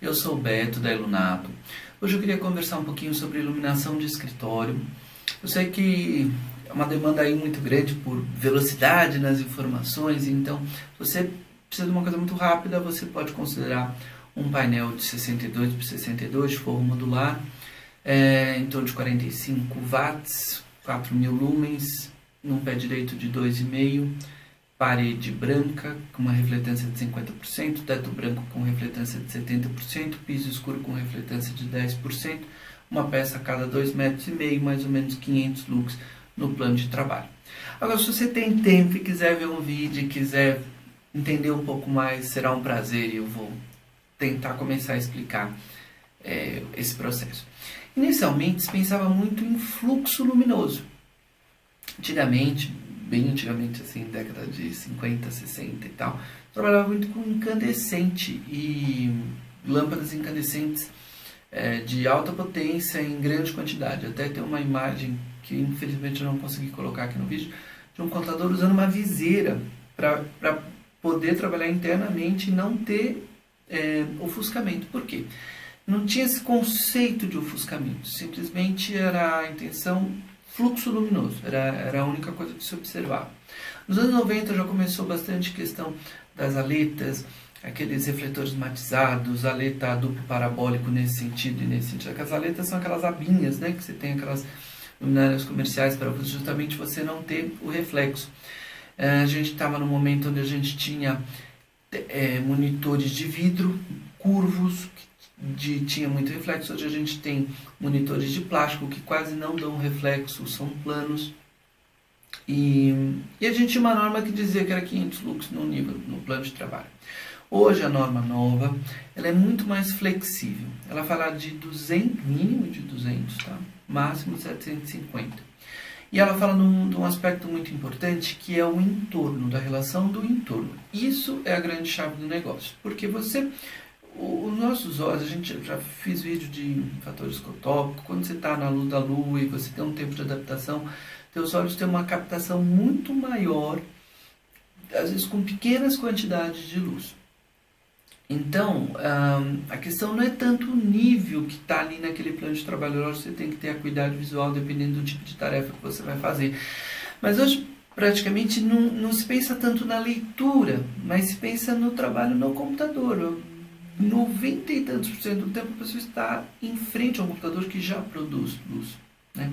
Eu sou o Beto da Ilunato. Hoje eu queria conversar um pouquinho sobre iluminação de escritório. Eu sei que é uma demanda aí muito grande por velocidade nas informações, então se você precisa de uma coisa muito rápida, você pode considerar um painel de 62 por 62 de forro modular, em torno de 45 watts, 4.000 lumens, num pé direito de 2,5, parede branca com uma refletância de 50%, teto branco com refletância de 70%, piso escuro com refletância de 10%, uma peça a cada 2,5 metros, mais ou menos 500 lux no plano de trabalho. Agora, se você tem tempo e quiser ver um vídeo e quiser entender um pouco mais, será um prazer e eu vou tentar começar a explicar esse processo. Inicialmente, se pensava muito em fluxo luminoso. Antigamente, bem antigamente, assim, década de 50, 60 e tal, trabalhava muito com incandescente e lâmpadas incandescentes de alta potência em grande quantidade. Até tem uma imagem que infelizmente eu não consegui colocar aqui no vídeo, de um contador usando uma viseira para poder trabalhar internamente e não ter ofuscamento. Por quê? Não tinha esse conceito de ofuscamento, simplesmente era a intenção fluxo luminoso, era a única coisa que se observava. Nos anos 90 já começou bastante questão das aletas, aqueles refletores matizados, aleta duplo parabólico nesse sentido e nesse sentido. Aquelas aletas são aquelas abinhas, né, que você tem aquelas luminárias comerciais para justamente você não ter o reflexo. A gente estava no momento onde a gente tinha monitores de vidro curvos, tinha muito reflexo. Hoje a gente tem monitores de plástico que quase não dão reflexo, são planos. E a gente tinha uma norma que dizia que era 500 lux no plano de trabalho. Hoje a norma nova, ela é muito mais flexível. Ela fala de 200, mínimo de 200, tá? Máximo de 750. E ela fala de um aspecto muito importante, que é o entorno, da relação do entorno. Isso é a grande chave do negócio, porque os nossos olhos, a gente já fez vídeo de fator escotópico, quando você está na luz da lua e você tem um tempo de adaptação, teus olhos têm uma captação muito maior, às vezes com pequenas quantidades de luz. Então, a questão não é tanto o nível que está ali naquele plano de trabalho, lógico, você tem que ter a cuidado visual dependendo do tipo de tarefa que você vai fazer. Mas hoje, praticamente, não se pensa tanto na leitura, mas se pensa no trabalho no computador. 90 e tantos % do tempo a pessoa está em frente a um computador que já produz luz, né?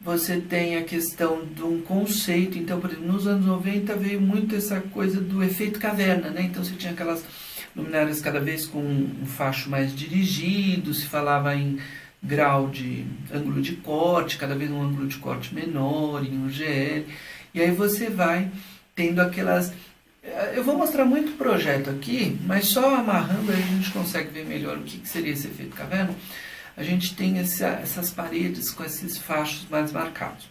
Você tem a questão de um conceito. Então, por exemplo, nos anos 90 veio muito essa coisa do efeito caverna, né? Então você tinha aquelas luminárias cada vez com um facho mais dirigido, se falava em grau de ângulo de corte, cada vez um ângulo de corte menor, em um GL, e aí você vai tendo aquelas... Eu vou mostrar muito projeto aqui, mas só amarrando aí a gente consegue ver melhor o que seria esse efeito caverna. A gente tem essas paredes com esses fachos mais marcados.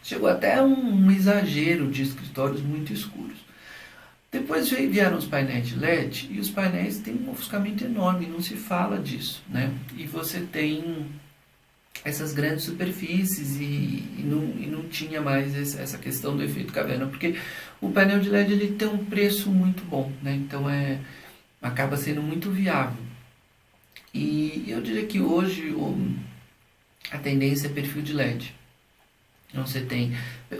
Chegou até um exagero de escritórios muito escuros. Depois vieram os painéis de LED, e os painéis têm um ofuscamento enorme, não se fala disso, né? E você tem essas grandes superfícies e não tinha mais essa questão do efeito caverna, porque o painel de LED ele tem um preço muito bom, né? Então acaba sendo muito viável. E eu diria que hoje a tendência é perfil de LED. Então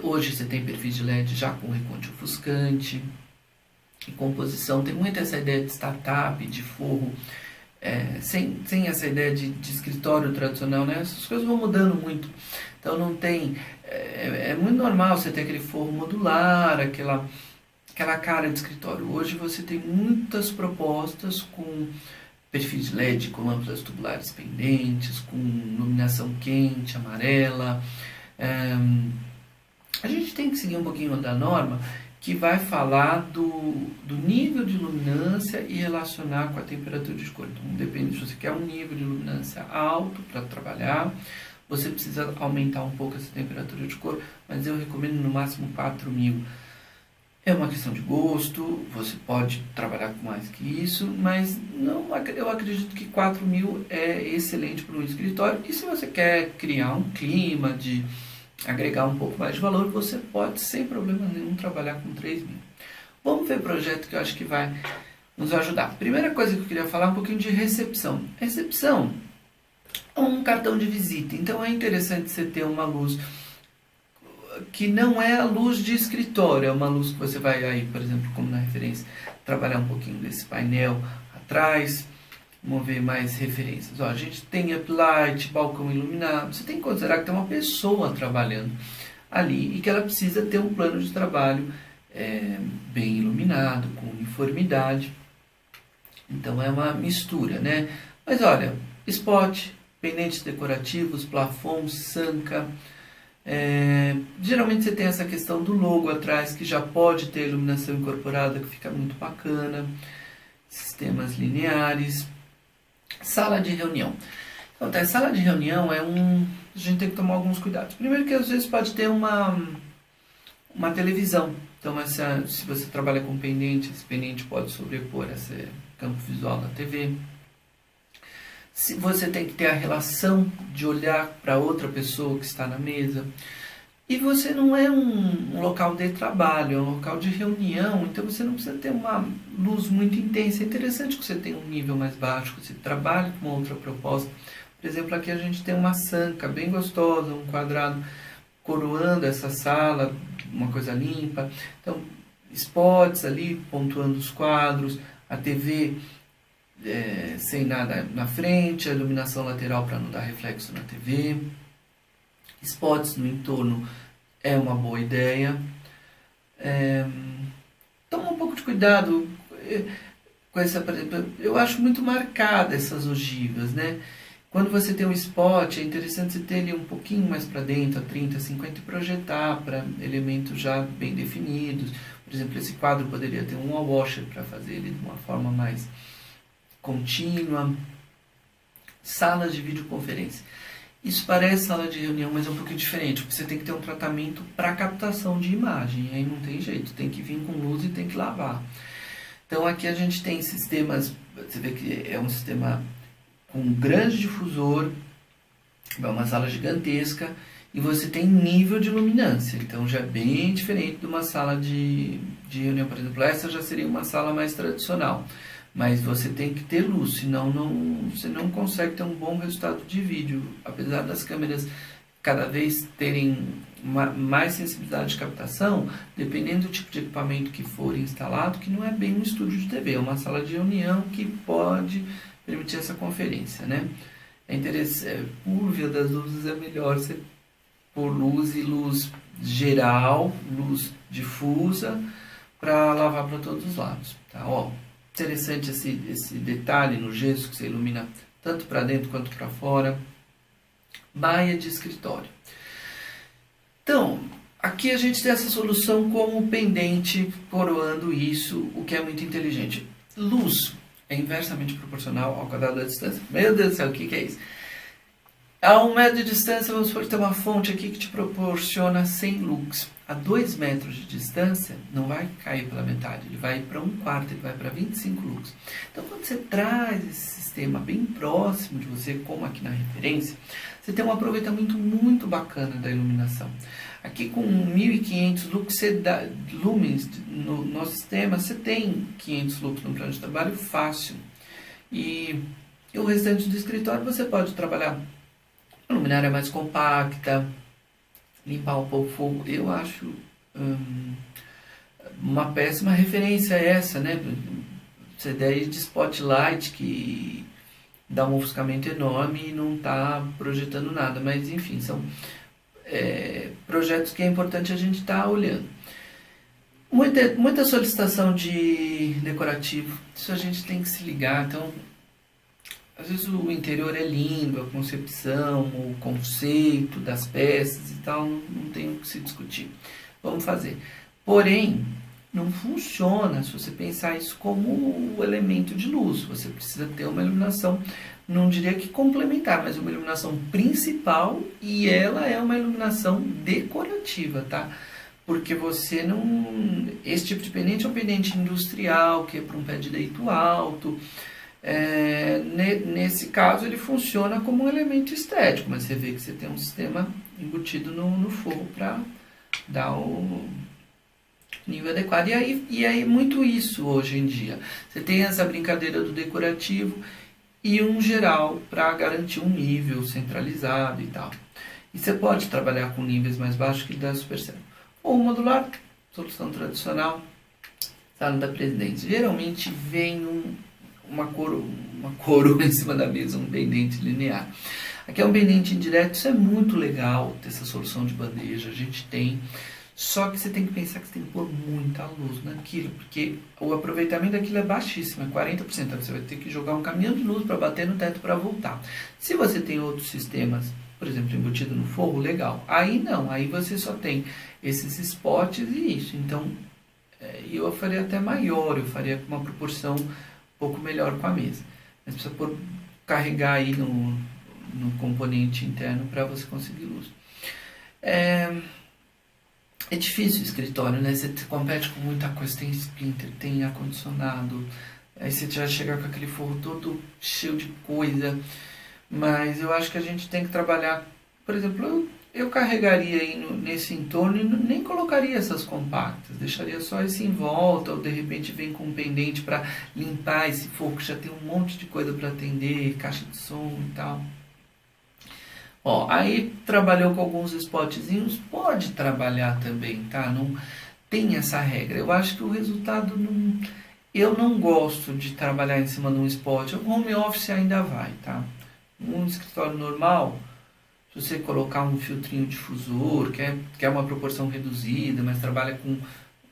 hoje você tem perfis de LED já com reconte ofuscante e composição. Tem muito essa ideia de startup, de forro, sem essa ideia de escritório tradicional, né? Essas coisas vão mudando muito. Então não tem... É muito normal você ter aquele forro modular, aquela cara de escritório. Hoje você tem muitas propostas com perfis de LED, com lâmpadas tubulares pendentes, com iluminação quente, amarela. A gente tem que seguir um pouquinho da norma, que vai falar do nível de luminância e relacionar com a temperatura de cor. Então, depende se você quer um nível de luminância alto para trabalhar, você precisa aumentar um pouco essa temperatura de cor, mas eu recomendo no máximo 4.000. É uma questão de gosto, você pode trabalhar com mais que isso, mas eu acredito que 4.000 é excelente para um escritório. E se você quer criar um clima, de agregar um pouco mais de valor, você pode, sem problema nenhum, trabalhar com 3.000. Vamos ver o projeto que eu acho que vai nos ajudar. Primeira coisa que eu queria falar é um pouquinho de recepção. Recepção é um cartão de visita, então é interessante você ter uma luz que não é a luz de escritório, é uma luz que você vai aí, por exemplo, como na referência, trabalhar um pouquinho desse painel atrás. Vamos ver mais referências. Ó, a gente tem uplight, balcão iluminado. Você tem que considerar que tem uma pessoa trabalhando ali e que ela precisa ter um plano de trabalho bem iluminado, com uniformidade. Então é uma mistura, né? Mas olha, spot, pendentes decorativos, plafons, sanca. Geralmente você tem essa questão do logo atrás, que já pode ter iluminação incorporada, que fica muito bacana. Sistemas lineares. Sala de reunião. Então, a sala de reunião a gente tem que tomar alguns cuidados. Primeiro que às vezes pode ter uma televisão. Então, se você trabalha com pendente, esse pendente pode sobrepor esse campo visual da TV. Se você tem que ter a relação de olhar para outra pessoa que está na mesa. E você não é um local de trabalho, é um local de reunião, então você não precisa ter uma luz muito intensa. É interessante que você tenha um nível mais baixo, que você trabalhe com uma outra proposta. Por exemplo, aqui a gente tem uma sanca bem gostosa, um quadrado coroando essa sala, uma coisa limpa. Então, spots ali, pontuando os quadros, a TV sem nada na frente, a iluminação lateral para não dar reflexo na TV. Spots no entorno é uma boa ideia. Toma um pouco de cuidado com essa, por exemplo, eu acho muito marcada essas ogivas, né? Quando você tem um spot, é interessante você ter ele um pouquinho mais para dentro, a 30, 50, e projetar para elementos já bem definidos. Por exemplo, esse quadro poderia ter um wall washer para fazer ele de uma forma mais contínua. Salas de videoconferência. Isso parece sala de reunião, mas é um pouquinho diferente, porque você tem que ter um tratamento para captação de imagem, aí não tem jeito, tem que vir com luz e tem que lavar. Então aqui a gente tem sistemas, você vê que é um sistema com um grande difusor, é uma sala gigantesca, e você tem nível de luminância, então já é bem diferente de uma sala de reunião, por exemplo. Essa já seria uma sala mais tradicional. Mas você tem que ter luz, senão você não consegue ter um bom resultado de vídeo. Apesar das câmeras cada vez terem mais sensibilidade de captação, dependendo do tipo de equipamento que for instalado, que não é bem um estúdio de TV, é uma sala de reunião que pode permitir essa conferência, né? É interessante, por via das luzes é melhor você pôr luz e luz geral, luz difusa, para lavar para todos os lados, tá? Ó, interessante esse detalhe no gesso que você ilumina tanto para dentro quanto para fora. Baia de escritório. Então, aqui a gente tem essa solução com o pendente coroando isso, o que é muito inteligente. Luz é inversamente proporcional ao quadrado da distância. Meu Deus do céu, o que é isso? A 1 metro de distância, vamos supor que tem uma fonte aqui que te proporciona 100 lux. A 2 metros de distância, não vai cair pela metade, ele vai para 1/4, ele vai para 25 lux. Então, quando você traz esse sistema bem próximo de você, como aqui na referência, você tem um aproveitamento muito bacana da iluminação. Aqui com 1.500 lumens no sistema, você tem 500 lux no plano de trabalho fácil. E o restante do escritório você pode trabalhar a luminária mais compacta, limpar um pouco o fogo. Eu acho uma péssima referência essa, né? Essa ideia de spotlight que dá um ofuscamento enorme e não está projetando nada. Mas, enfim, são projetos que é importante a gente estar olhando. Muita solicitação de decorativo. Isso a gente tem que se ligar. Então, às vezes o interior é lindo, a concepção, o conceito das peças e tal, não tem o que se discutir. Vamos fazer. Porém, não funciona se você pensar isso como um elemento de luz. Você precisa ter uma iluminação, não diria que complementar, mas uma iluminação principal, e ela é uma iluminação decorativa, tá? Porque você não... Esse tipo de pendente é um pendente industrial, que é para um pé direito alto. Nesse caso ele funciona como um elemento estético, mas você vê que você tem um sistema embutido no forro para dar nível adequado. E aí muito isso hoje em dia. Você tem essa brincadeira do decorativo e um geral para garantir um nível centralizado e tal. E você pode trabalhar com níveis mais baixos que dá super certo. Ou modular, solução tradicional, sala da presidência. Geralmente vem uma coroa em cima da mesa, um pendente linear. Aqui é um pendente indireto, isso é muito legal, ter essa solução de bandeja, a gente tem. Só que você tem que pensar que você tem que pôr muita luz naquilo, porque o aproveitamento daquilo é baixíssimo, é 40%. Você vai ter que jogar um caminhão de luz para bater no teto para voltar. Se você tem outros sistemas, por exemplo, embutido no forro, legal. Aí não, aí você só tem esses spots e isso. Então, eu faria até maior, eu faria com uma proporção um pouco melhor com a mesa. Mas precisa carregar aí no componente interno para você conseguir luz. É difícil o escritório, né? Você compete com muita coisa, tem splinter, tem ar-condicionado, aí você já chega com aquele forro todo cheio de coisa. Mas eu acho que a gente tem que trabalhar, por exemplo, eu carregaria aí nesse entorno e nem colocaria essas compactas, deixaria só esse em volta, ou de repente vem com um pendente para limpar esse forro que já tem um monte de coisa para atender, caixa de som e tal. Ó, aí trabalhou com alguns spotzinhos, pode trabalhar também, tá? Não tem essa regra. Eu acho que o resultado não... Eu não gosto de trabalhar em cima de um spot. O home office ainda vai, tá? Um escritório normal, se você colocar um filtrinho difusor, que é uma proporção reduzida, mas trabalha com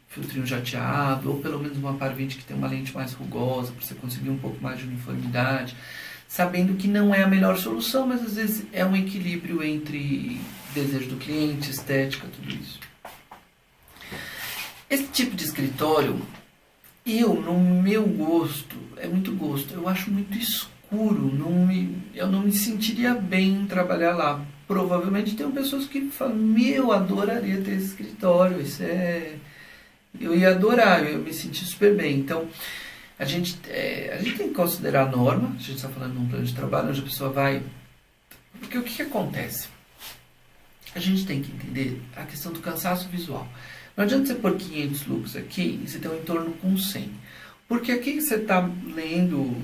filtrinho jateado, ou pelo menos uma par 20 que tem uma lente mais rugosa, para você conseguir um pouco mais de uniformidade, sabendo que não é a melhor solução, mas às vezes é um equilíbrio entre desejo do cliente, estética, tudo isso. Esse tipo de escritório, no meu gosto, é muito gosto, eu acho muito escuro, eu não me sentiria bem em trabalhar lá. Provavelmente tem pessoas que falam, adoraria ter esse escritório, eu ia adorar, eu ia me sentir super bem. Então, a gente tem que considerar a norma, a gente está falando de um plano de trabalho onde a pessoa vai... Porque o que acontece? A gente tem que entender a questão do cansaço visual. Não adianta você pôr 500 lux aqui e você ter um entorno com 100. Porque aqui você está lendo,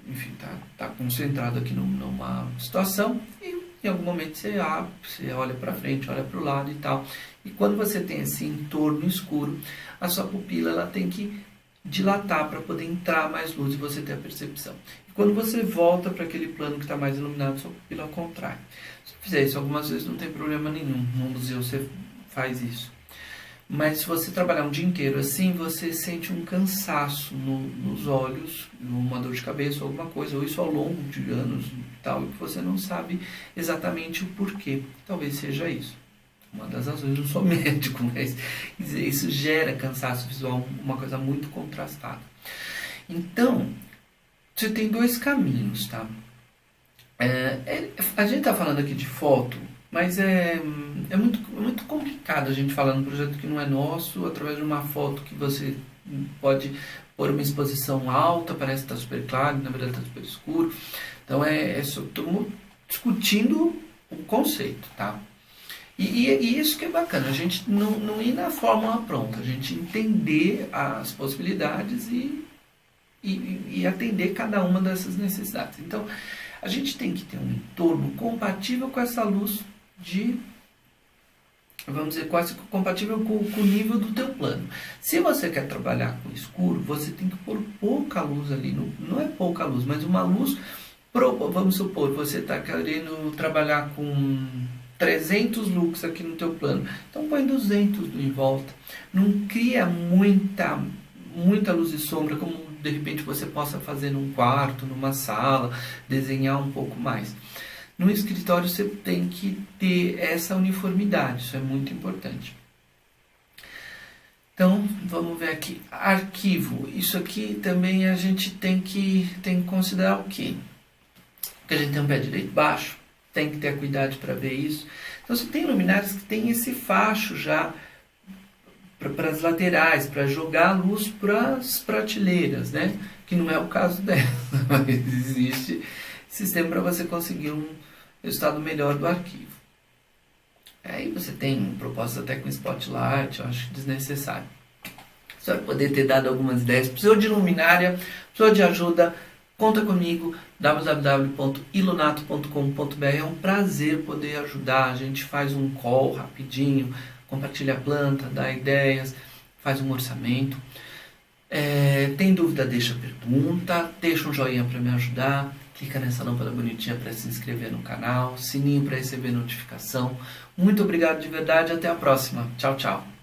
enfim, está concentrado aqui numa situação e em algum momento você olha para frente, olha para o lado e tal. E quando você tem esse entorno escuro, a sua pupila ela tem que dilatar para poder entrar mais luz e você ter a percepção. E quando você volta para aquele plano que está mais iluminado, sua pupila contrai. Se você fizer isso algumas vezes, não tem problema nenhum. No museu você faz isso. Mas se você trabalhar um dia inteiro assim, você sente um cansaço nos olhos, uma dor de cabeça, alguma coisa, ou isso ao longo de anos e tal, e que você não sabe exatamente o porquê. Talvez seja isso. Uma das razões, não sou médico, mas isso gera cansaço visual, uma coisa muito contrastada. Então, você tem dois caminhos, tá? A gente está falando aqui de foto, mas é muito complicado a gente falar num projeto que não é nosso, através de uma foto que você pode pôr uma exposição alta, parece que está super claro, na verdade está super escuro. Então, estamos discutindo o conceito, tá? E isso que é bacana, a gente não ir na fórmula pronta, a gente entender as possibilidades e atender cada uma dessas necessidades. Então, a gente tem que ter um entorno compatível com essa luz vamos dizer, quase compatível com o nível do teu plano. Se você quer trabalhar com escuro, você tem que pôr pouca luz ali, não é pouca luz, mas uma luz, vamos supor, você está querendo trabalhar com 300 lux aqui no teu plano, então põe 200 em volta. Não cria muita luz e sombra, como de repente você possa fazer num quarto, numa sala, desenhar um pouco mais. No escritório você tem que ter essa uniformidade, isso é muito importante. Então, vamos ver aqui, arquivo. Isso aqui também a gente tem que considerar o quê? Porque a gente tem um pé direito baixo, tem que ter cuidado para ver isso. Então, você tem luminárias que tem esse facho já para as laterais, para jogar a luz para as prateleiras, né? Que não é o caso dela, mas existe sistema para você conseguir um resultado melhor do arquivo. Aí você tem propostas até com spotlight, eu acho desnecessário. Espero poder ter dado algumas ideias. Precisou de luminária, precisou de ajuda, conta comigo, www.ilunato.com.br. É um prazer poder ajudar. A gente faz um call rapidinho, compartilha a planta, dá ideias, faz um orçamento. Tem dúvida, deixa pergunta, deixa um joinha para me ajudar, clica nessa lâmpada bonitinha para se inscrever no canal, sininho para receber notificação. Muito obrigado de verdade, até a próxima. Tchau, tchau.